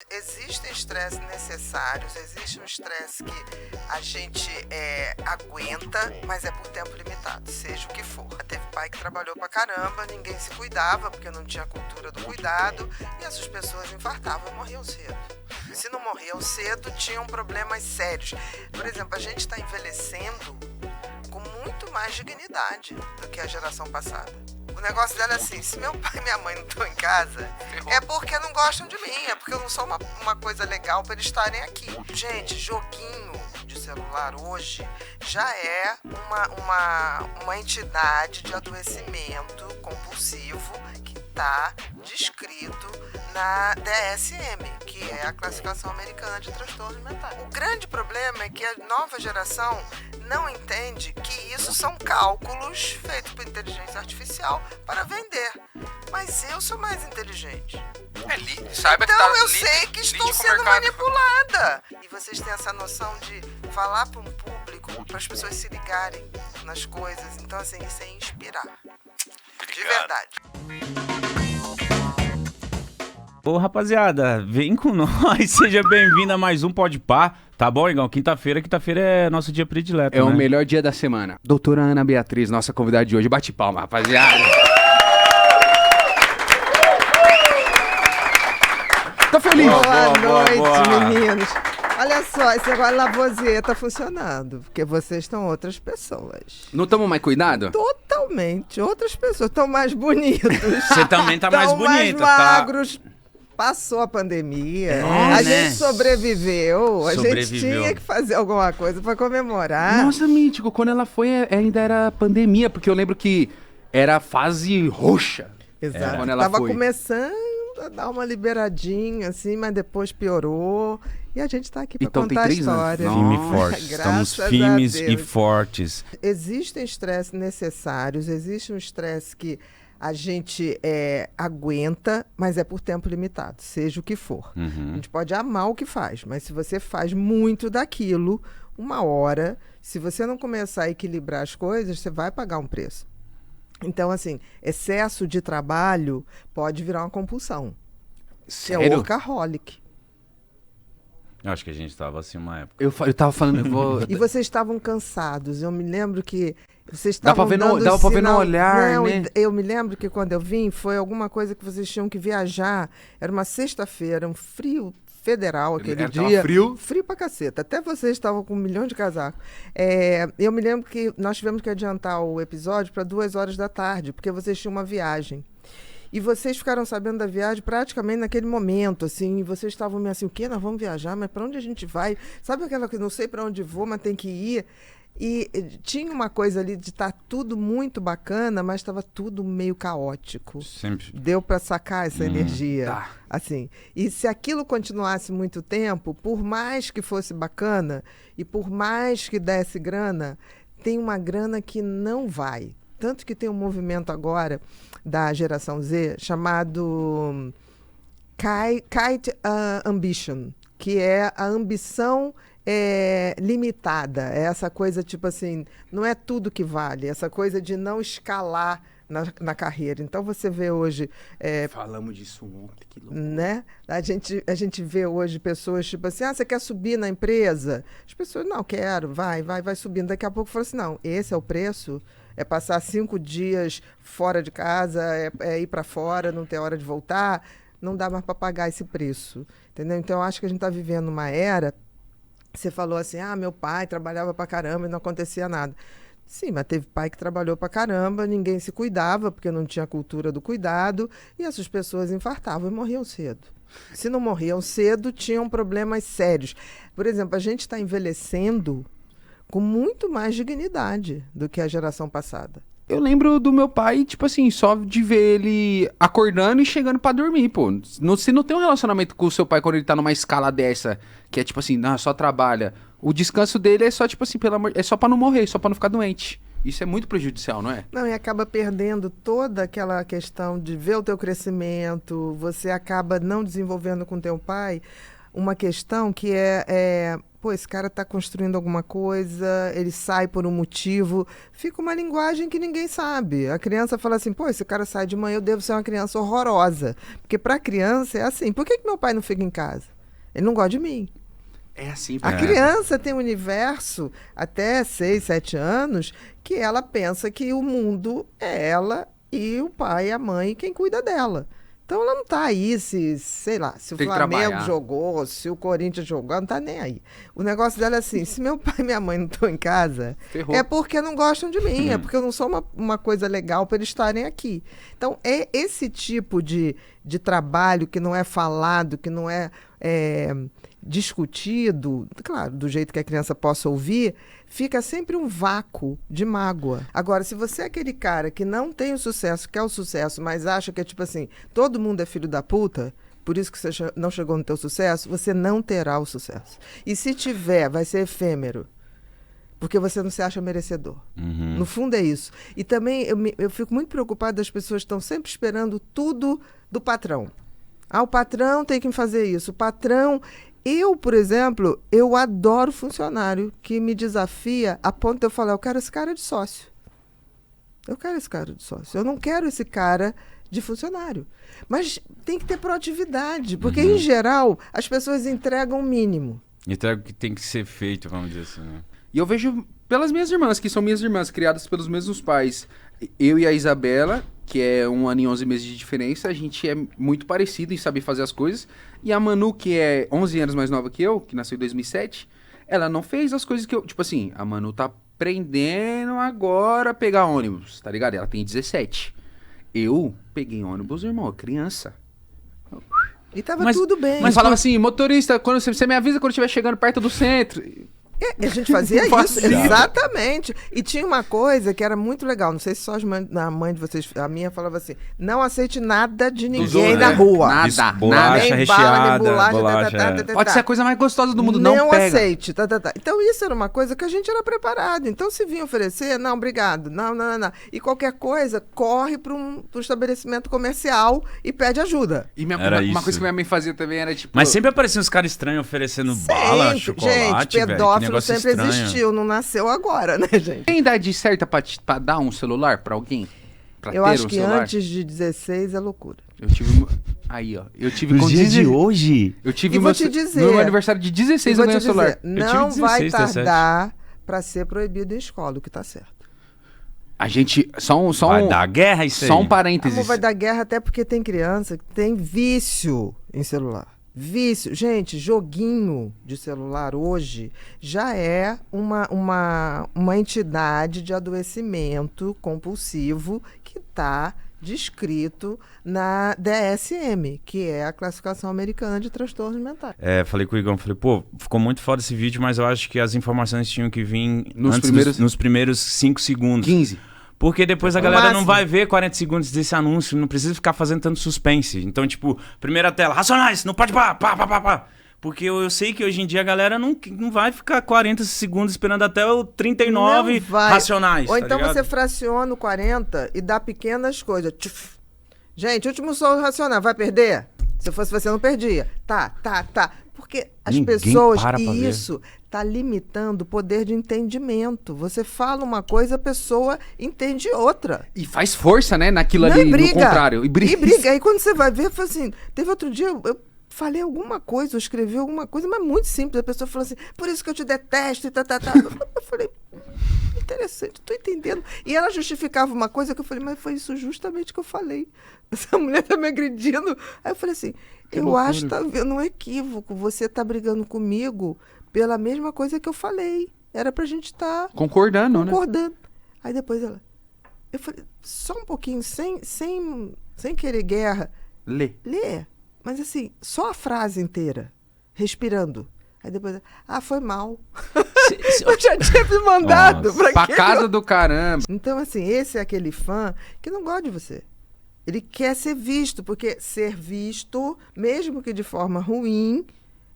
Existem estresses necessários, existe um estresse que a gente aguenta, mas é por tempo limitado, seja o que for. Teve pai que trabalhou pra caramba, ninguém se cuidava porque não tinha cultura do cuidado e essas pessoas infartavam e morriam cedo. Se não morriam cedo, tinham problemas sérios. Por exemplo, a gente está envelhecendo com muito mais dignidade do que a geração passada. O negócio dela é assim, se meu pai e minha mãe não estão em casa, é porque não gostam de mim, é porque eu não sou uma coisa legal para eles estarem aqui. Gente, joguinho de celular hoje já é uma entidade de adoecimento compulsivo que está descrito na DSM, que é a classificação americana de transtornos mentais. O grande problema é que a nova geração não entende que isso são cálculos feitos por inteligência artificial para vender. Mas eu sou mais inteligente. Saiba então que eu sei que estou sendo manipulada. E vocês têm essa noção de falar para um público, para as pessoas se ligarem nas coisas. Então, assim, isso é inspirar. De verdade. Ô, rapaziada, vem com nós, seja bem-vindo a mais um Pode Pá. Tá bom, Igão? Quinta-feira é nosso dia predileto, É né? o melhor dia da semana. Doutora Ana Beatriz, nossa convidada de hoje. Bate palma, rapaziada. Tô feliz. Boa noite, boa. meninos. Olha só, esse negócio de Lavoisier tá funcionando, porque vocês estão outras pessoas. Não tomam mais cuidado? Totalmente. Outras pessoas estão mais bonitos. Você também tá mais Tão mais bonita, magros. Passou a pandemia, a né? gente sobreviveu, a gente Sobreviveu. tinha que fazer alguma coisa pra comemorar. Nossa, Mítico, quando ela foi, ainda era pandemia, porque eu lembro que era fase roxa. Exato. Quando ela Tava foi. começando a dar uma liberadinha, assim, mas depois piorou. E a gente tá aqui pra Então, tem contar a 3 anos. história. Nossa. Firme e forte. Estamos Graças a firmes e Deus. fortes. Existem estresses necessários, existe um estresse que a gente aguenta, mas é por tempo limitado, seja o que for. A gente pode amar o que faz, mas se você faz muito daquilo, uma hora, se você não começar a equilibrar as coisas, você vai pagar um preço. Então, assim, excesso de trabalho pode virar uma compulsão. É Sério? workaholic. Eu acho que a gente tava assim uma época. Eu tava falando, eu vou... E vocês estavam cansados. Eu me lembro que vocês Dá estavam pra ver dando dava pra ver no sinal. olhar, Não, né? Eu me lembro que quando eu vim, foi alguma coisa que vocês tinham que viajar. Era uma sexta-feira, um frio federal aquele Tava dia. frio? Frio pra caceta. Até vocês estavam com 1 milhão de casacos. Eu me lembro que nós tivemos que adiantar o episódio para 2 horas da tarde, porque vocês tinham uma viagem. E vocês ficaram sabendo da viagem praticamente naquele momento, assim, e vocês estavam meio assim, o quê? Nós vamos viajar, mas para onde a gente vai? Sabe aquela que não sei para onde vou, mas tem que ir? E tinha uma coisa ali de estar tudo muito bacana, mas estava tudo meio caótico. Sempre. Deu para sacar essa energia, tá. assim. E se aquilo continuasse muito tempo, por mais que fosse bacana e por mais que desse grana, tem uma grana que não vai. Tanto que tem um movimento agora da geração Z chamado Kite Ambition, que é a ambição limitada. É essa coisa tipo assim, não é tudo que vale, essa coisa de não escalar na carreira. Então você vê hoje... Falamos disso ontem, que louco. Né? A gente vê hoje pessoas tipo assim, você quer subir na empresa? As pessoas, não, quero, vai subindo. Daqui a pouco fala assim, não, esse é o preço? É passar 5 dias fora de casa, é ir para fora, não ter hora de voltar, não dá mais para pagar esse preço, entendeu? Então, eu acho que a gente está vivendo uma era, você falou assim, meu pai trabalhava para caramba e não acontecia nada. Sim, mas teve pai que trabalhou para caramba, ninguém se cuidava, porque não tinha cultura do cuidado, e essas pessoas infartavam e morriam cedo. Se não morriam cedo, tinham problemas sérios. Por exemplo, a gente está envelhecendo com muito mais dignidade do que a geração passada. Eu lembro do meu pai, tipo assim, só de ver ele acordando e chegando pra dormir, pô. Se não tem um relacionamento com o seu pai quando ele tá numa escala dessa, que é tipo assim, só trabalha. O descanso dele é só, tipo assim, é só pra não morrer, só pra não ficar doente. Isso é muito prejudicial, não é? Não, e acaba perdendo toda aquela questão de ver o teu crescimento, você acaba não desenvolvendo com teu pai uma questão que pô, esse cara está construindo alguma coisa, ele sai por um motivo, fica uma linguagem que ninguém sabe. A criança fala assim, pô, esse cara sai de manhã, eu devo ser uma criança horrorosa. Porque para a criança é assim, por que meu pai não fica em casa? Ele não gosta de mim. É assim, A pô. criança tem um universo até 6, 7 anos que ela pensa que o mundo é ela e o pai, a mãe, quem cuida dela. Então ela não tá aí sei lá, se o Tem que Flamengo trabalhar. jogou, se o Corinthians jogou, ela não tá nem aí. O negócio dela é assim, se meu pai e minha mãe não estão em casa, Ferrou. é porque não gostam de mim, é porque eu não sou uma coisa legal para eles estarem aqui. Então é esse tipo de trabalho que não é falado, que não é discutido, claro, do jeito que a criança possa ouvir, fica sempre um vácuo de mágoa. Agora, se você é aquele cara que não tem o sucesso, quer o sucesso, mas acha que é tipo assim, todo mundo é filho da puta, por isso que você não chegou no teu sucesso, você não terá o sucesso. E se tiver, vai ser efêmero. Porque você não se acha merecedor. Uhum. No fundo é isso. E também eu fico muito preocupada das pessoas que estão sempre esperando tudo do patrão. Ah, o patrão tem que fazer isso. O patrão... Eu, por exemplo, eu adoro funcionário que me desafia a ponto de eu falar, eu quero esse cara de sócio. Eu quero esse cara de sócio. Eu não quero esse cara de funcionário. Mas tem que ter proatividade, porque, em geral, as pessoas entregam o mínimo. Entrega o que tem que ser feito, vamos dizer assim, né? E eu vejo pelas minhas irmãs, que são minhas irmãs, criadas pelos mesmos pais. Eu e a Isabela, que é 1 ano e 11 meses de diferença, a gente é muito parecido em saber fazer as coisas. E a Manu, que é 11 anos mais nova que eu, que nasceu em 2007, ela não fez as coisas que eu... Tipo assim, a Manu tá aprendendo agora a pegar ônibus, tá ligado? Ela tem 17. Eu peguei ônibus, irmão, criança. E tava Mas- tudo bem. Mas falava assim, motorista, quando você me avisa quando estiver chegando perto do centro. A gente fazia isso, Fazia. exatamente. E tinha uma coisa que era muito legal. Não sei se só a mãe de vocês, a minha falava assim: não aceite nada de ninguém outros, na né? rua. Nada, Isso, nada. bolacha Nem recheada, bala, nem bolacha, bolacha, é. Pode ser a coisa mais gostosa do mundo, não pega. aceite. Então isso era uma coisa que a gente era preparado. Então se vinha oferecer, não, obrigado. Não. E qualquer coisa, corre para um estabelecimento comercial e pede ajuda. E Era uma isso. coisa que minha mãe fazia também era tipo... Mas sempre apareciam uns caras estranhos oferecendo bala, Sempre. chocolate, Gente, velho. Que pedófilo negócio sempre estranho. existiu, não nasceu agora, né, gente? Tem idade certa pra dar um celular pra alguém? Pra Eu ter acho um que celular? antes de 16 é loucura. Eu tive... Aí, ó. Eu tive Nos com dias de 16 hoje... Eu tive E vou meu te dizer- No meu aniversário de 16 E eu vou ganhei te o celular. dizer, não tive vai 16, 17. tardar para ser proibido em escola, o que tá certo. A gente... Vai dar guerra isso aí. Só um parênteses. Amor, vai dar guerra até porque tem criança que tem vício em celular. Vício. Gente, joguinho de celular hoje já é uma entidade de adoecimento compulsivo que está descrito na DSM, que é a classificação americana de transtornos mentais. Falei com o Igor, falei, pô, ficou muito foda esse vídeo, mas eu acho que as informações tinham que vir nos primeiros 5 segundos. 15. Porque depois a No galera não máximo. vai ver 40 segundos desse anúncio, não precisa ficar fazendo tanto suspense. Então, tipo, primeira tela, Racionais, não pode pá. Porque eu sei que hoje em dia a galera não vai ficar 40 segundos esperando até o 39 Não vai. Racionais. Ou tá então ligado? você fraciona o 40 e dá pequenas coisas. Tchuf. Gente, último som racional, vai perder? Se fosse você, não perdia. Tá. Porque as Ninguém pessoas, para pra e ver. isso tá limitando o poder de entendimento. Você fala uma coisa, a pessoa entende outra. E faz força, né? Naquilo Não, ali, e briga. no contrário. E briga. Aí quando você vai ver, fala assim, teve outro dia, eu falei alguma coisa, eu escrevi alguma coisa, mas muito simples. A pessoa falou assim, por isso que eu te detesto e tá. Eu falei, interessante, tô entendendo. E ela justificava uma coisa que eu falei, mas foi isso justamente que eu falei. Essa mulher tá me agredindo. Aí eu falei assim, Que eu loucura. acho que tá vendo um equívoco. Você tá brigando comigo pela mesma coisa que eu falei. Era pra gente estar Concordando, né? concordando. Aí depois ela... Eu falei, só um pouquinho, sem querer guerra. Lê. Lê, mas assim, só a frase inteira, respirando. Aí depois, foi mal. Eu já tinha me mandado Nossa. Pra quê? casa do caramba. Então, assim, esse é aquele fã que não gosta de você. Ele quer ser visto, porque ser visto, mesmo que de forma ruim,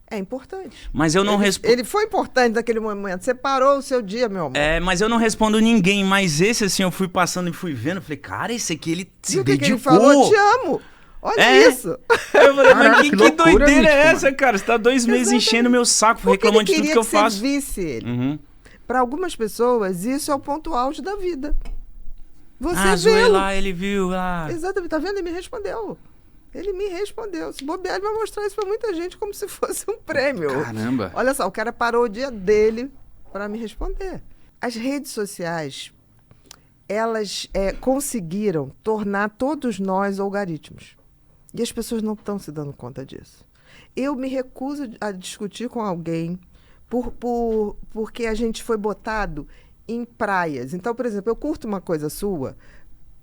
é importante. Mas eu não respondo. Ele foi importante naquele momento. Você parou o seu dia, meu amor. Mas eu não respondo ninguém. Mas esse, assim, eu fui passando e fui vendo. Falei, cara, esse aqui ele E se o que dedicou. ele falou? Te amo. Olha É. isso. Eu falei, mas Caraca, que que loucura, doideira é mítico, essa, cara? Você tá 2 meses Exatamente. enchendo meu saco, Porque reclamando ele de tudo queria que eu você faço. visse ele. Uhum. Para algumas pessoas, isso é o ponto auge da vida. Você Zoei vê-lo. lá, ele viu lá. Exatamente, tá vendo? Ele me respondeu. Ele me respondeu. Se bobear, ele vai mostrar isso pra muita gente como se fosse um prêmio. Caramba. Olha só, o cara parou o dia dele para me responder. As redes sociais, elas conseguiram tornar todos nós algoritmos. E as pessoas não estão se dando conta disso. Eu me recuso a discutir com alguém porque a gente foi botado em praias. Então, por exemplo, eu curto uma coisa sua,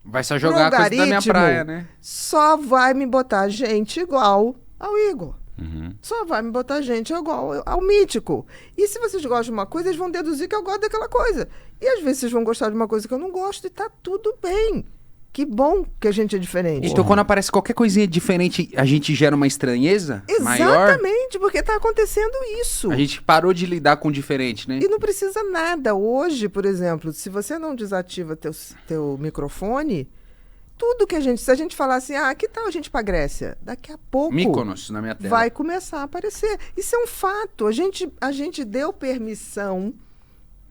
Vai só jogar a coisa da minha praia, né? só vai me botar gente igual ao Igor. Uhum. Só vai me botar gente igual ao Mítico. E se vocês gostam de uma coisa, eles vão deduzir que eu gosto daquela coisa. E às vezes vocês vão gostar de uma coisa que eu não gosto e tá tudo bem. Que bom que a gente é diferente. Então, quando aparece qualquer coisinha diferente, a gente gera uma estranheza maior? Exatamente, porque tá acontecendo isso. A gente parou de lidar com o diferente, né? E não precisa nada. Hoje, por exemplo, se você não desativa teu microfone, tudo que se a gente falar assim, que tal a gente ir pra Grécia? Daqui a pouco Mykonos na minha tela. vai começar a aparecer. Isso é um fato. A gente deu permissão,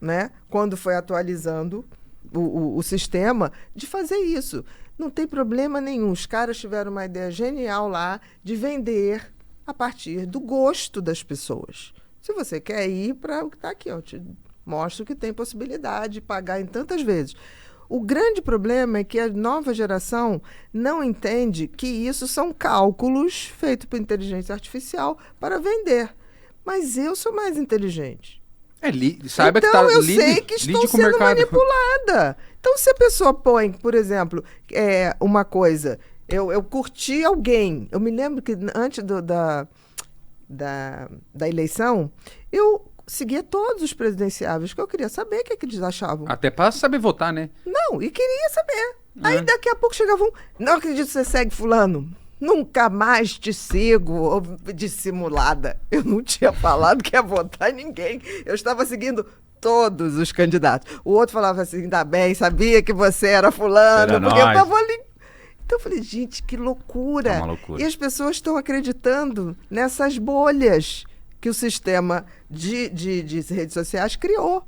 né, quando foi atualizando o sistema, de fazer isso. Não tem problema nenhum. Os caras tiveram uma ideia genial lá de vender a partir do gosto das pessoas. Se você quer ir para o que está aqui, eu te mostro que tem possibilidade de pagar em tantas vezes. O grande problema é que a nova geração não entende que isso são cálculos feitos por inteligência artificial para vender. Mas eu sou mais inteligente. Saiba então, que tá eu lide, sei que lide estou com o sendo mercado. manipulada. Então, se a pessoa põe, por exemplo, uma coisa, eu curti alguém. Eu me lembro que antes da eleição, eu seguia todos os presidenciáveis, que eu queria saber o que eles achavam. Até pra saber votar, né? Não, e queria saber. Aí daqui a pouco chegava não acredito que você segue fulano. Nunca mais te sigo, dissimulada. Eu não tinha falado que ia votar em ninguém. Eu estava seguindo todos os candidatos. O outro falava assim, ainda bem, sabia que você era fulano, Era porque eu nós. estava ali. Então eu falei, gente, que loucura. É uma loucura. E as pessoas estão acreditando nessas bolhas que o sistema de redes sociais criou.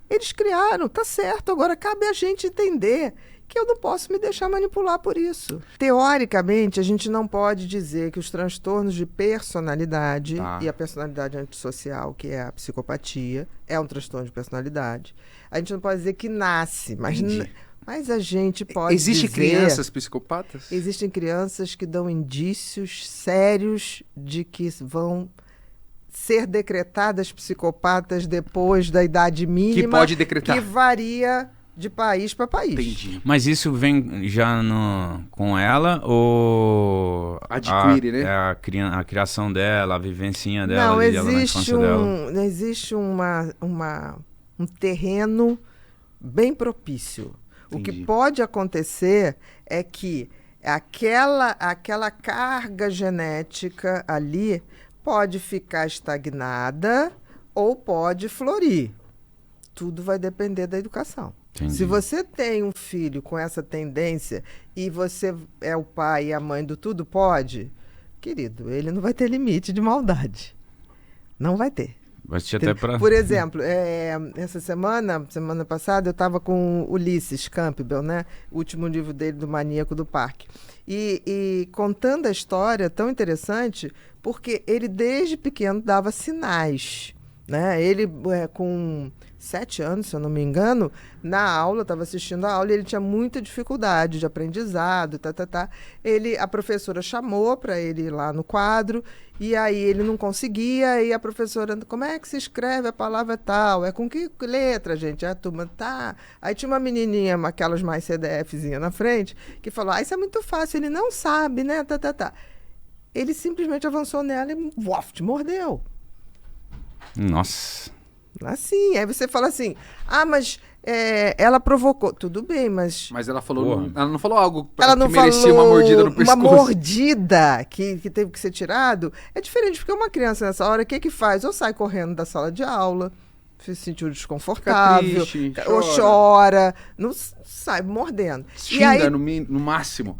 Eles criaram, tá certo. Agora cabe a gente entender que eu não posso me deixar manipular por isso. Teoricamente, a gente não pode dizer que os transtornos de personalidade e a personalidade antissocial, que é a psicopatia, é um transtorno de personalidade. A gente não pode dizer que nasce, mas a gente pode Existem dizer... crianças psicopatas? Existem crianças que dão indícios sérios de que vão ser decretadas psicopatas depois da idade mínima. Que pode decretar. Que varia de país para país. Entendi. Mas isso vem já com ela ou Adquire, né? A criação dela, a vivencinha dela, Não, ali, ela na infância dela. existe um terreno bem propício. O que Entendi. pode acontecer é que aquela carga genética ali pode ficar estagnada ou pode florir. Tudo vai depender da educação. Entendi. Se você tem um filho com essa tendência e você é o pai e a mãe do tudo pode, querido, ele não vai ter limite de maldade. Não vai ter. Vai assistir até pra... Por exemplo, essa semana passada, eu estava com Ulisses Campbell, né? O último livro dele, do Maníaco do Parque. E contando a história, tão interessante, porque ele desde pequeno dava sinais, né? Ele, com 7 anos, se eu não me engano, na aula, estava assistindo a aula, e ele tinha muita dificuldade de aprendizado, a professora chamou para ele ir lá no quadro, e aí ele não conseguia, e a professora, como é que se escreve a palavra tal? É com que letra, gente? A turma, tá. Aí tinha uma menininha, aquelas mais CDFzinha na frente, que falou, isso é muito fácil, ele não sabe, né? Ele simplesmente avançou nela e mordeu. Nossa. Assim, aí você fala assim, mas ela provocou. Tudo bem, mas... Mas ela falou, Porra. ela não falou algo Ela não que merecia falou uma mordida no pescoço. uma mordida que teve que ser tirado. É diferente, porque uma criança nessa hora, o que faz? Ou sai correndo da sala de aula, se sentiu desconfortável, Fica triste, ou chora, não sai mordendo. Xinga E aí, no máximo.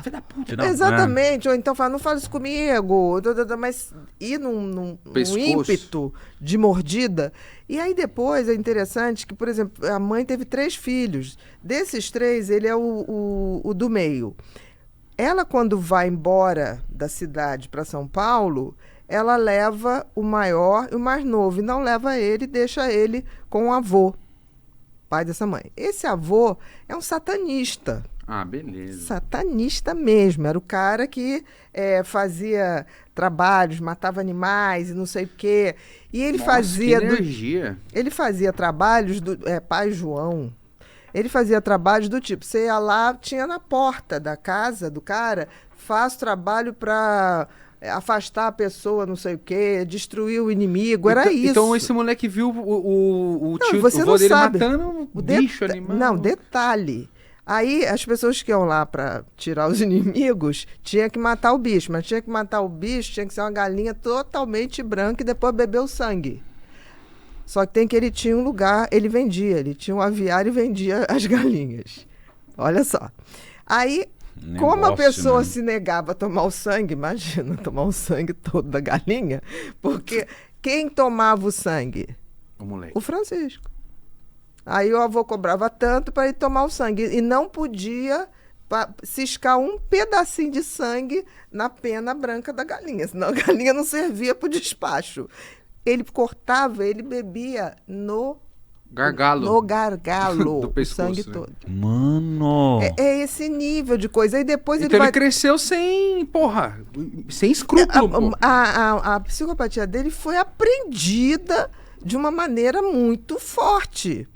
Filho da puta. exatamente, ou então fala, não fala isso comigo, mas ir num Pescoço. ímpeto de mordida. E aí depois é interessante que, por exemplo, a mãe teve 3 filhos. Desses 3, ele é o do meio. Ela, quando vai embora da cidade para São Paulo, ela leva o maior e o mais novo, e não leva ele, deixa ele com o avô, pai dessa mãe. Esse avô é um satanista. Ah, beleza. Satanista mesmo. Era o cara que fazia trabalhos, matava animais e não sei o quê. E ele Nossa, fazia... que energia. Ele fazia trabalhos do... Pai João. Ele fazia trabalhos do tipo, você ia lá, tinha na porta da casa do cara, faz trabalho para afastar a pessoa, não sei o quê, destruir o inimigo, era então, isso. Então esse moleque viu o Não, tio, você o vô não dele sabe. matando bicho, animal. Não, detalhe. Aí as pessoas que iam lá para tirar os inimigos tinha que matar o bicho, mas tinha que matar o bicho, tinha que ser uma galinha totalmente branca e depois beber o sangue. Só que tem que ele tinha um lugar, ele tinha um aviário e vendia as galinhas. Olha só. Aí, como a pessoa se negava a tomar o sangue, imagina, tomar o sangue todo da galinha, porque quem tomava o sangue? O moleque. O Francisco. Aí o avô cobrava tanto para ele tomar o sangue e não podia ciscar um pedacinho de sangue na pena branca da galinha, senão a galinha não servia para o despacho. Ele cortava, ele bebia no gargalo. No gargalo, do o pescoço, sangue né? todo. Mano! É esse nível de coisa. Aí depois Então ele vai... cresceu sem, sem escrúpulo, pô. A psicopatia dele foi aprendida de uma maneira muito forte,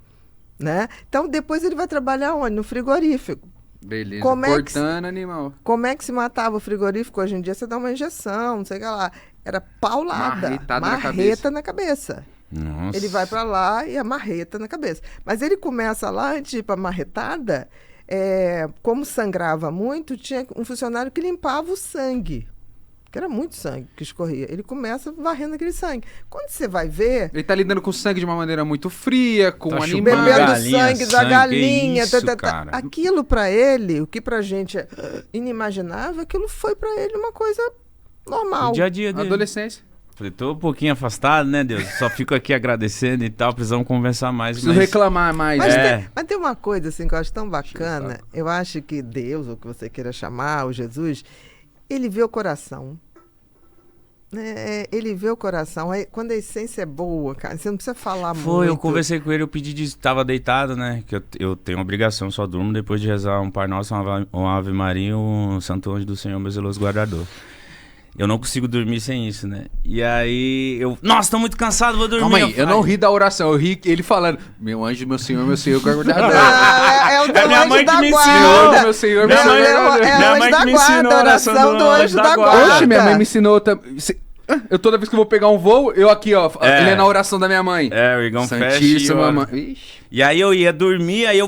né? Então depois ele vai trabalhar onde? No frigorífico. Beleza, cortando animal. Como é que se matava o frigorífico? Hoje em dia você dá uma injeção, não sei o que lá. Era paulada, marreta na cabeça. Nossa. Ele vai para lá e a marreta na cabeça. Mas ele começa lá, antes de ir para a marretada, como sangrava muito, tinha um funcionário que limpava o sangue. Que era muito sangue que escorria. Ele começa varrendo aquele sangue. Quando você vai ver... Ele tá lidando com sangue de uma maneira muito fria, com Tá animais. bebendo galinha, sangue da sangue, galinha. que isso, cara? Aquilo para ele, o que pra gente é inimaginável, aquilo foi para ele uma coisa normal. O dia a dia dele. Adolescência. Falei, tô um pouquinho afastado, né, Deus? Só fico aqui agradecendo e tal, precisamos conversar mais. Preciso reclamar mais. Mas tem uma coisa assim que eu acho tão bacana. Eu acho que Deus, ou o que você queira chamar, ou Jesus, ele vê o coração. Ele vê o coração. Aí, quando a essência é boa, cara, você não precisa falar muito. Eu conversei com ele, eu pedi tava deitado, né? Que eu tenho obrigação, só durmo depois de rezar um Pai Nosso, uma Ave Maria e um Santo Anjo do Senhor, meu zeloso guardador. Eu não consigo dormir sem isso, né? E aí nossa, tô muito cansado, vou dormir. Calma aí, eu não ri da oração, eu ri ele falando, meu anjo, meu senhor, guardador. É o teu minha anjo mãe da que me guarda. ensinou, meu senhor, Minha mãe- É o minha anjo mãe da que me guarda, ensinou a oração do anjo da guarda. Oxe, minha mãe me ensinou também. Eu toda vez que eu vou pegar um voo, eu aqui, ó, ele é na oração da minha mãe. O Igão fecha Santíssima mãe. E aí eu ia dormir, aí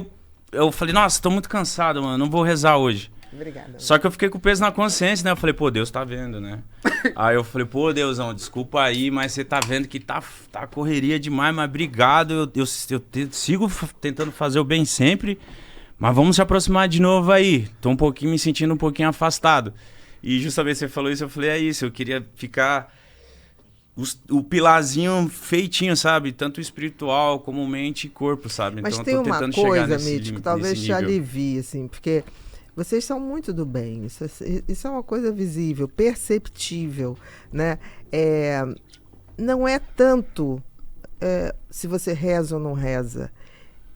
eu falei, nossa, tô muito cansado, mano, não vou rezar hoje. Obrigada. Só que eu fiquei com peso na consciência, né? Eu falei, pô, Deus tá vendo, né? Aí eu falei, pô, Deusão, desculpa aí, mas você tá vendo que tá correria demais, mas obrigado. Eu sigo tentando fazer o bem sempre, mas vamos se aproximar de novo aí. Tô me sentindo um pouquinho afastado. E justamente você falou isso, eu falei, é isso, eu queria ficar o pilarzinho feitinho, sabe? Tanto espiritual como mente e corpo, sabe? Mas então tem eu tô uma tentando chegar coisa, nesse Mítico, talvez nesse te nível. alivie, assim, porque vocês são muito do bem. Isso é uma coisa visível, perceptível, né? Não é tanto se você reza ou não reza.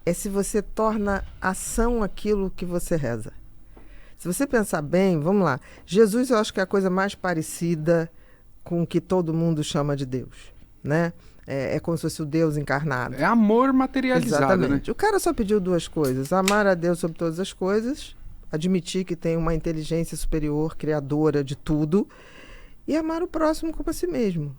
É se você torna ação aquilo que você reza. Se você pensar bem, vamos lá. Jesus, eu acho que é a coisa mais parecida com o que todo mundo chama de Deus, né? É como se fosse o Deus encarnado. É amor materializado, Exatamente. né? O cara só pediu duas coisas: amar a Deus sobre todas as coisas, admitir que tem uma inteligência superior, criadora de tudo, e amar o próximo como a si mesmo.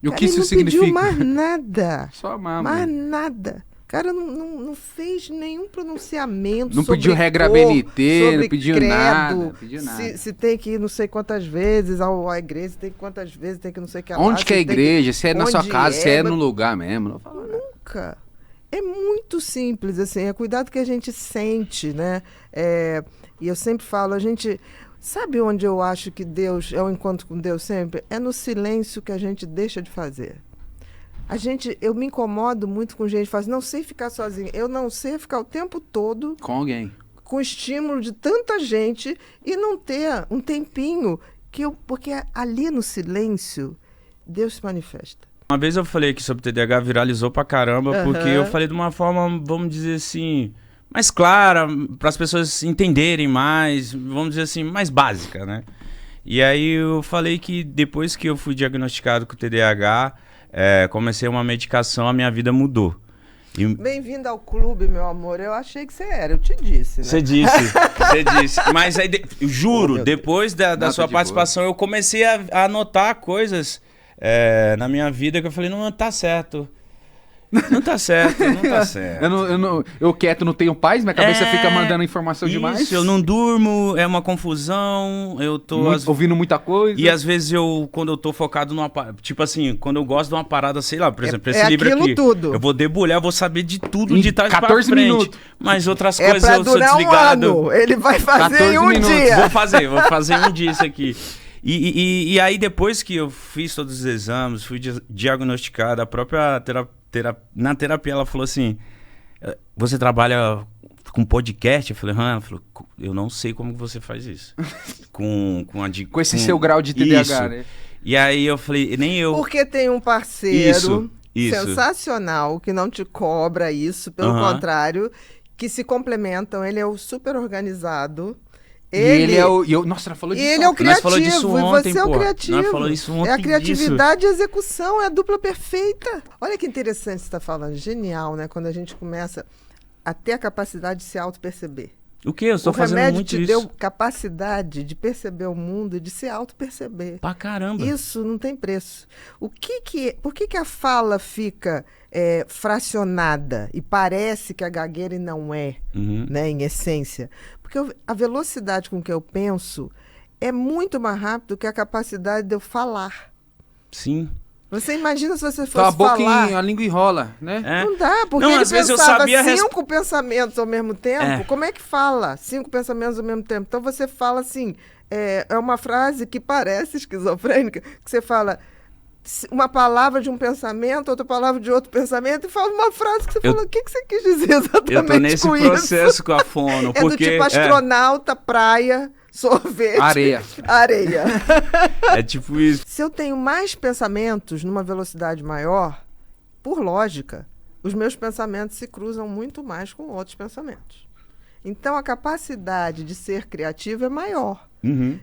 E o Cara, que ele isso não significa? pediu mais nada. Só amar, Mais mano. nada. O cara não fez nenhum pronunciamento Não sobre pediu regra cor, BNT, sobre não pediu credo, nada. Não pediu nada. Se tem que ir não sei quantas vezes à igreja, tem que quantas vezes, tem que não sei o que lá. Onde que é a se tem igreja? Se é na sua onde casa, se é mas no lugar mesmo. Não fala nada. nunca. É muito simples, assim, é cuidado que a gente sente, né? E eu sempre falo, a gente... Sabe onde eu acho que Deus é o encontro com Deus sempre? É no silêncio que a gente deixa de fazer. Eu me incomodo muito com gente que fala assim, não sei ficar sozinha. Eu não sei ficar o tempo todo Com alguém. com o estímulo de tanta gente e não ter um tempinho porque ali no silêncio Deus se manifesta. Uma vez eu falei aqui sobre TDAH, viralizou pra caramba, porque eu falei de uma forma, vamos dizer assim, mais clara, para as pessoas entenderem mais, vamos dizer assim, mais básica, né? E aí eu falei que depois que eu fui diagnosticado com TDAH, comecei uma medicação, a minha vida mudou. Bem-vindo ao clube, meu amor. Eu achei que você era, eu te disse, né? Você disse. Mas aí, juro, depois da sua participação, eu comecei a notar coisas na minha vida que eu falei, não tá certo. Não tá certo. Eu quieto não tenho paz, minha cabeça fica mandando informação demais. Eu não durmo, é uma confusão, eu tô... ouvindo muita coisa. E às vezes quando eu tô focado numa... Tipo assim, quando eu gosto de uma parada, sei lá, por exemplo, esse livro aqui, tudo. eu vou debulhar, eu vou saber de tudo de trás pra 14 frente. minutos. Mas outras coisas pra eu sou durar desligado. Um ano. Ele vai fazer em um minutos. dia. Vou fazer um dia isso aqui. E aí depois que eu fiz todos os exames, fui diagnosticado, a própria na terapia ela falou assim, você trabalha com podcast? Eu falei, ela falou, eu não sei como você faz isso. com esse seu grau de TDAH, isso. né? E aí eu falei, nem eu... Porque tem um parceiro Isso. sensacional que não te cobra isso, pelo contrário, que se complementam. Ele é o super organizado. Ele é o... Nossa, ela falou disso. Ele é o criativo, Nós falou disso ontem, e você é o pô. criativo. Nós falou isso ontem é a criatividade disso. e a execução, é a dupla perfeita. Olha que interessante você está falando. Genial, né? Quando a gente começa a ter a capacidade de se auto-perceber. O quê? Eu estou O fazendo remédio muito te isso. deu capacidade de perceber o mundo e de se auto-perceber. Pra caramba. Isso não tem preço. Por que a fala fica fracionada e parece que a gagueira e não é, né, em essência? Porque a velocidade com que eu penso é muito mais rápido que a capacidade de eu falar. Sim. Você imagina se você fosse Então a boca falar... a língua enrola, né? Não dá, porque Não, ele às vezes eu pensava sabia 5 pensamentos ao mesmo tempo. Como é que fala 5 pensamentos ao mesmo tempo? Então você fala assim, é uma frase que parece esquizofrênica, que você fala uma palavra de um pensamento, outra palavra de outro pensamento, e fala uma frase que você fala, o que você quis dizer exatamente Eu tô nesse com processo isso? com a fono. É do tipo astronauta, praia, sorvete, areia. É tipo isso. Se eu tenho mais pensamentos numa velocidade maior, por lógica, os meus pensamentos se cruzam muito mais com outros pensamentos. Então, a capacidade de ser criativo é maior.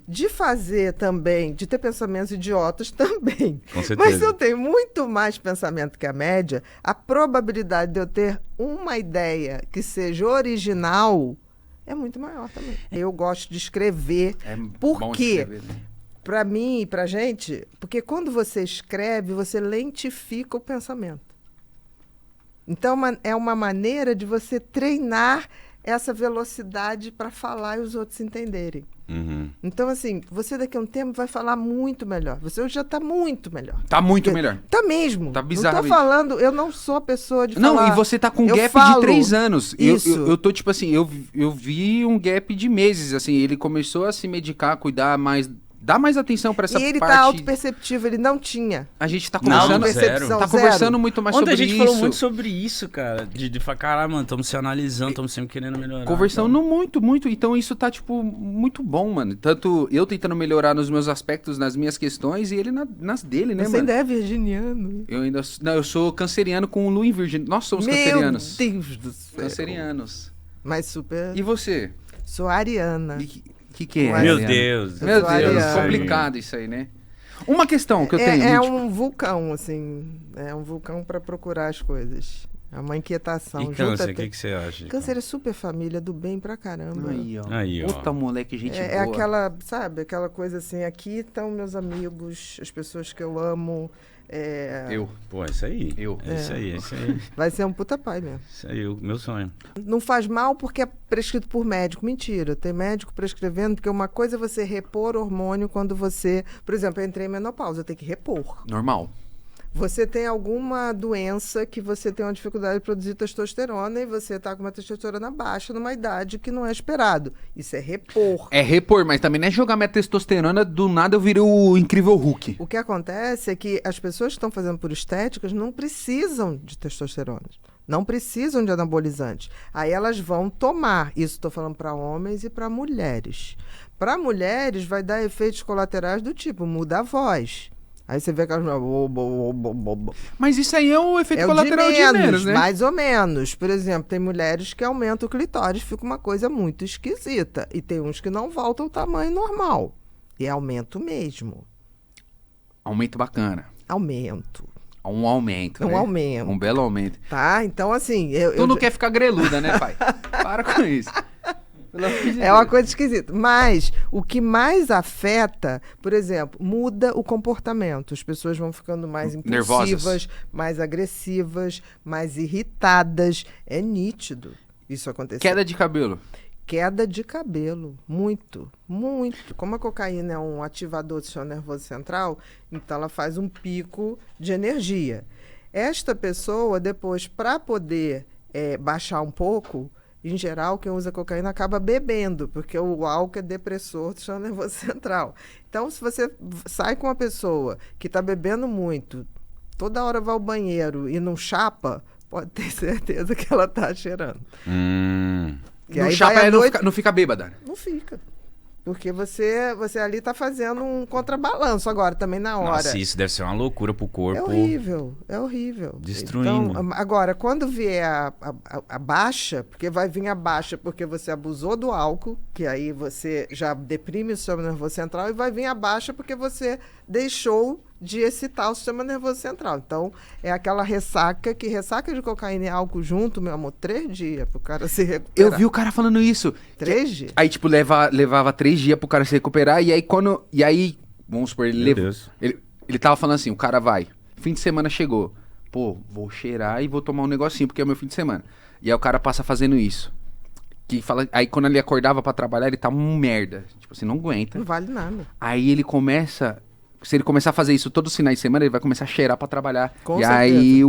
De fazer também, de ter pensamentos idiotas também. Com certeza. Mas se eu tenho muito mais pensamento que a média, a probabilidade de eu ter uma ideia que seja original é muito maior também. Eu gosto de escrever. Por quê? Para mim e pra gente, porque quando você escreve, você lentifica o pensamento. Então, é uma maneira de você treinar essa velocidade para falar e os outros entenderem. Então, assim, você daqui a um tempo vai falar muito melhor. Você hoje já está muito melhor. Tá muito melhor. Tá mesmo. Tá Não bizarramente. tô falando, eu não sou a pessoa de falar. Não, e você tá com um gap de 3 anos. Eu tô, tipo assim, eu vi um gap de meses, assim, ele começou a se medicar, cuidar mais, dar mais atenção pra essa parte. E ele tá autoperceptivo, ele não tinha. A gente tá conversando, zero. tá conversando muito mais Ontem sobre a gente isso. falou muito sobre isso, cara. De falar, caralho, mano, estamos se analisando, estamos sempre querendo melhorar. Conversando muito. Então isso tá, tipo, muito bom, mano. Tanto eu tentando melhorar nos meus aspectos, nas minhas questões, e ele nas dele, né, Você mano? ainda é virginiano. Eu sou canceriano com lua em virgem. Nós somos cancerianos. Meu Deus do céu. Cancerianos. Mas super... E você? Sou ariana. Que é? Meu Ariana? Deus. Meu sou Deus, ariana. complicado isso aí, né? Uma questão que eu tenho. É tipo, um vulcão, assim. É um vulcão para procurar as coisas. É uma inquietação. E câncer, o que você acha? Câncer é super família, do bem pra caramba. Aí, ó. Puta moleque, gente É boa. aquela, sabe, aquela coisa assim, aqui estão meus amigos, as pessoas que eu amo. Pô, isso aí. Isso aí. Vai ser um puta pai mesmo. Isso aí, o meu sonho. Não faz mal porque é prescrito por médico. Mentira, tem médico prescrevendo, porque uma coisa é você repor hormônio quando você... Por exemplo, eu entrei em menopausa, eu tenho que repor. Normal. Você tem alguma doença que você tem uma dificuldade de produzir testosterona e você está com uma testosterona baixa numa idade que não é esperado. Isso é repor. É repor, mas também não é jogar minha testosterona, do nada eu virei o incrível Hulk. O que acontece é que as pessoas que estão fazendo por estéticas não precisam de testosterona. Não precisam de anabolizantes. Aí elas vão tomar. Isso estou falando para homens e para mulheres. Para mulheres vai dar efeitos colaterais do tipo, muda a voz. Aí você vê aquelas... Mas isso aí é o efeito É o colateral de menos, né? mais ou menos. Por exemplo, tem mulheres que aumentam o clitóris, fica uma coisa muito esquisita. E tem uns que não voltam ao tamanho normal. E é aumento mesmo. Aumento bacana. Aumento. Um aumento, Um né? aumento. Um belo aumento. Tá? Então, assim... Tu não quer ficar greluda, né, pai? Para com isso. Pelo amor de É uma Deus. coisa esquisita. Mas o que mais afeta, por exemplo, muda o comportamento. As pessoas vão ficando mais impulsivas, Nervosas. mais agressivas, mais irritadas. É nítido isso acontecer. Queda de cabelo. Queda de cabelo. Muito, muito. Como a cocaína é um ativador do sistema nervoso central, então ela faz um pico de energia. Esta pessoa, depois, para poder baixar um pouco, em geral, quem usa cocaína acaba bebendo, porque o álcool é depressor do sistema nervoso central. Então, se você sai com uma pessoa que está bebendo muito, toda hora vai ao banheiro e não chapa, pode ter certeza que ela está cheirando. Que No aí chapa vai à ela noite- não fica bêbada. Não fica. Porque você ali está fazendo um contrabalanço agora, também na hora. Nossa, isso deve ser uma loucura pro corpo. É horrível, é horrível. Destruindo. Então, agora, quando vier a baixa, porque vai vir a baixa porque você abusou do álcool, que aí você já deprime o sistema nervoso central, e vai vir a baixa porque você deixou de excitar o sistema nervoso central. Então, é aquela ressaca de cocaína e álcool junto, meu amor, 3 dias pro cara se recuperar. Eu vi o cara falando isso. 3 dias? Aí, tipo, levava 3 dias pro cara se recuperar. E aí, vamos supor, ele Meu levou. Deus. Ele tava falando assim, o cara vai. Fim de semana chegou. Pô, vou cheirar e vou tomar um negocinho, porque é o meu fim de semana. E aí o cara passa fazendo isso. Que fala, aí quando ele acordava pra trabalhar, ele tá um merda. Tipo assim, não aguenta. Não vale nada. Aí ele começa. Se ele começar a fazer isso todos os finais de semana, ele vai começar a cheirar pra trabalhar. Com e certeza. aí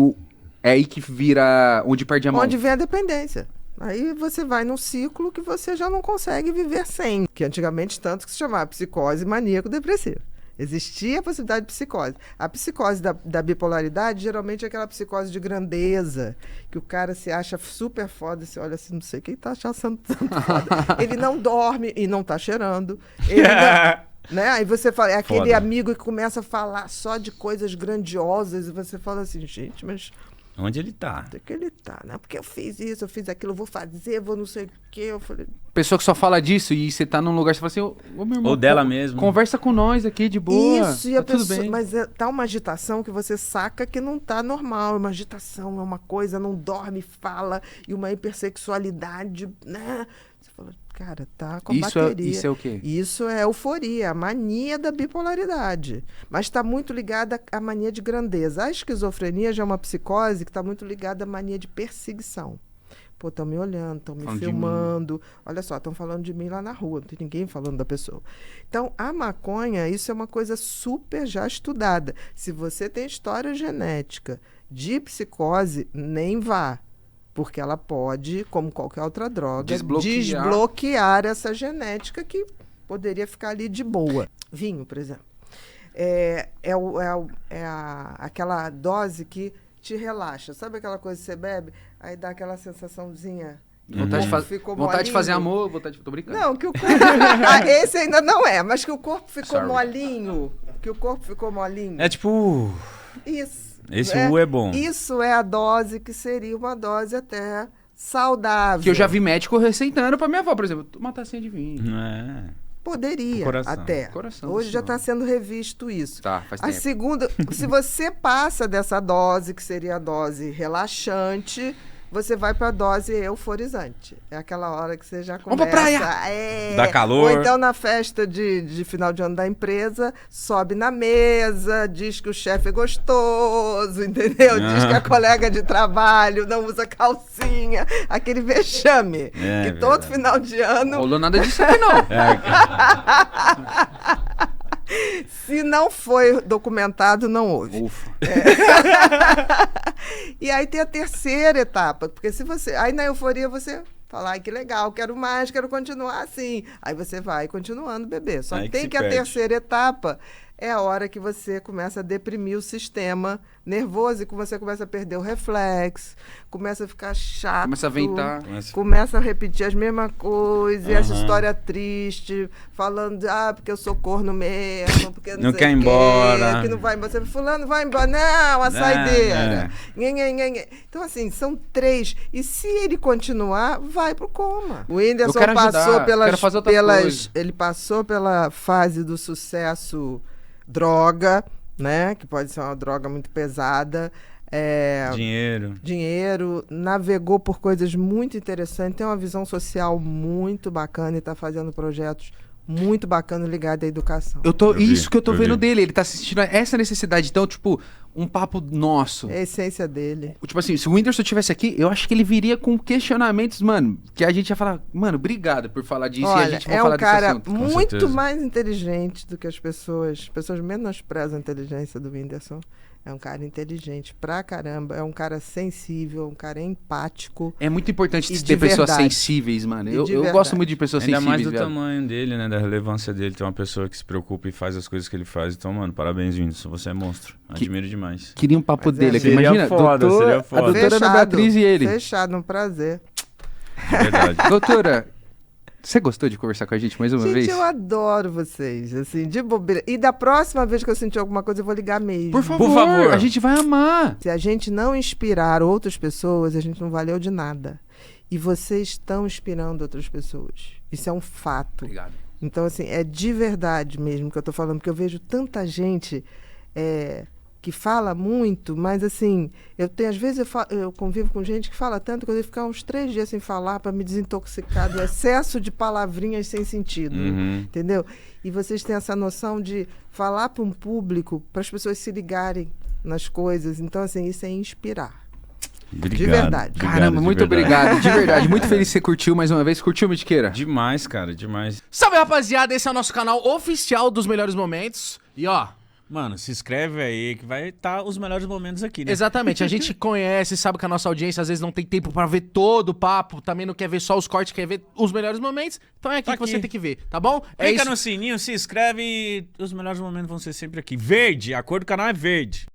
é aí que vira onde perde a mão. Onde vem a dependência. Aí você vai num ciclo que você já não consegue viver sem. Que antigamente tanto que se chamava psicose maníaco-depressiva. Existia a possibilidade de psicose. A psicose da bipolaridade geralmente é aquela psicose de grandeza, que o cara se acha super foda, você olha assim, não sei quem tá achando tanto foda. Ele não dorme e não tá cheirando. Ele não... Né? Aí você fala, é aquele Foda. amigo que começa a falar só de coisas grandiosas e você fala assim, gente, mas Onde ele tá? onde é que ele tá, né? Porque eu fiz isso, eu fiz aquilo, eu vou fazer, vou não sei o quê. Eu falei, Pessoa que só fala disso e você tá num lugar, você fala assim, ô meu irmão. Ou dela mesmo. Conversa com nós aqui de boa. isso, e a tá tudo pessoa, bem. mas tá uma agitação que você saca que não tá normal, é uma agitação, é uma coisa, não dorme, fala, e uma hipersexualidade, né? Você fala, cara, tá com bateria. Isso é o quê? Isso é euforia, a mania da bipolaridade. Mas está muito ligada à mania de grandeza. A esquizofrenia já é uma psicose que está muito ligada à mania de perseguição. Pô, estão me olhando, estão me Falando de filmando. Olha só, estão falando de mim lá na rua, não tem ninguém falando da pessoa. Então, a maconha, isso é uma coisa super já estudada. Se você tem história genética de psicose, nem vá. Porque ela pode, como qualquer outra droga, desbloquear essa genética que poderia ficar ali de boa. Vinho, por exemplo. Aquela dose que te relaxa. Sabe aquela coisa que você bebe? Aí dá aquela sensaçãozinha. Vontade, de, Ficou vontade de fazer molinho. amor, vontade de... Tô brincando. Não, que o corpo... esse ainda não é, mas que o corpo ficou Sorry. molinho. Que o corpo ficou molinho. É tipo... Isso. Esse U é bom. Isso é a dose que seria uma dose até saudável. Que eu já vi médico receitando pra minha avó, por exemplo, uma tacinha de vinho. É. Poderia, Coração. até. Coração, Hoje já senhora. está sendo revisto isso. Tá, faz A tempo. segunda, se você passa dessa dose, que seria a dose relaxante, você vai para a dose euforizante. É aquela hora que você já começa... Vamos pra praia! Dá calor. Ou então na festa de final de ano da empresa, sobe na mesa, diz que o chefe é gostoso, entendeu? Diz que a colega de trabalho não usa calcinha. Aquele vexame. É, que todo verdade. final de ano... Rolou nada disso aqui, não. Se não foi documentado, não houve. Ufa. E aí tem a terceira etapa, porque se você... Aí na euforia você fala, ai, que legal, quero mais, quero continuar assim. Aí você vai continuando beber. Só Aí que que tem se que a perde. terceira etapa é a hora que você começa a deprimir o sistema nervoso e que você começa a perder o reflexo, começa a ficar chato. Começa a ventar. Começa a repetir as mesmas coisas, e essa Aham. história triste, falando, porque eu sou corno mesmo, porque Não sei quer ir o quê, embora. que não vai embora. Você, fulano, vai embora. Não, a saideira. é. Nhe. Então, assim, são 3. E se ele continuar, vai pro coma. O Eu Whindersson quero ajudar, passou quero fazer outras coisas. ele passou pela fase do sucesso droga, né? Que pode ser uma droga muito pesada. Dinheiro, navegou por coisas muito interessantes, tem uma visão social muito bacana e está fazendo projetos muito bacanas ligados à educação. Isso que eu tô eu vendo vi. dele. Ele tá assistindo a essa necessidade. Então, tipo, um papo nosso. É a essência dele. Tipo assim, se o Whindersson tivesse aqui, eu acho que ele viria com questionamentos, mano, que a gente ia falar, mano, obrigado por falar disso e a Olha, gente vai é falar um desse cara assunto. muito certeza. mais inteligente do que as pessoas. As pessoas menosprezam a inteligência do Whindersson. É um cara inteligente pra caramba, é um cara sensível, um cara empático. É muito importante E ter de pessoas verdade. sensíveis, mano. E Eu de gosto verdade. muito de pessoas Ainda sensíveis, mais do viado. tamanho dele, né? Da relevância dele. Tem uma pessoa que se preocupa e faz as coisas que ele faz. Então, mano, parabéns, Whindersson. Você é monstro. Admiro demais. Queria um papo Mas é, dele aqui. seria Imagina, foda, seria a foda. doutora Ana Beatriz e ele. Fechado, um prazer. De verdade. Doutora, você gostou de conversar com a gente mais uma vez? Gente, eu adoro vocês, assim, de bobeira. E da próxima vez que eu sentir alguma coisa, eu vou ligar mesmo. Por favor, Por favor. a gente vai amar. Se a gente não inspirar outras pessoas, a gente não valeu de nada. E vocês estão inspirando outras pessoas. Isso é um fato. Obrigado. Então, assim, é de verdade mesmo que eu tô falando, porque eu vejo tanta gente que fala muito, mas assim, às vezes eu convivo com gente que fala tanto que eu devo ficar uns 3 dias sem falar para me desintoxicar do excesso de palavrinhas sem sentido. Uhum. Entendeu? E vocês têm essa noção de falar para um público, para as pessoas se ligarem nas coisas. Então, assim, isso é inspirar. Obrigado. De verdade. Obrigado, Caramba, de muito verdade. obrigado. De verdade, muito feliz que você curtiu mais uma vez. Curtiu, Mitiqueira? Demais, cara, demais. Salve, rapaziada, esse é o nosso canal oficial dos melhores momentos. E ó, Mano, se inscreve aí que vai estar os melhores momentos aqui, né? exatamente, a gente conhece, sabe que a nossa audiência às vezes não tem tempo pra ver todo o papo, também não quer ver só os cortes, quer ver os melhores momentos. Então é aqui Tá que você aqui. tem que ver, tá bom? É Clica isso. no sininho, se inscreve e os melhores momentos vão ser sempre aqui. Verde, a cor do canal é verde.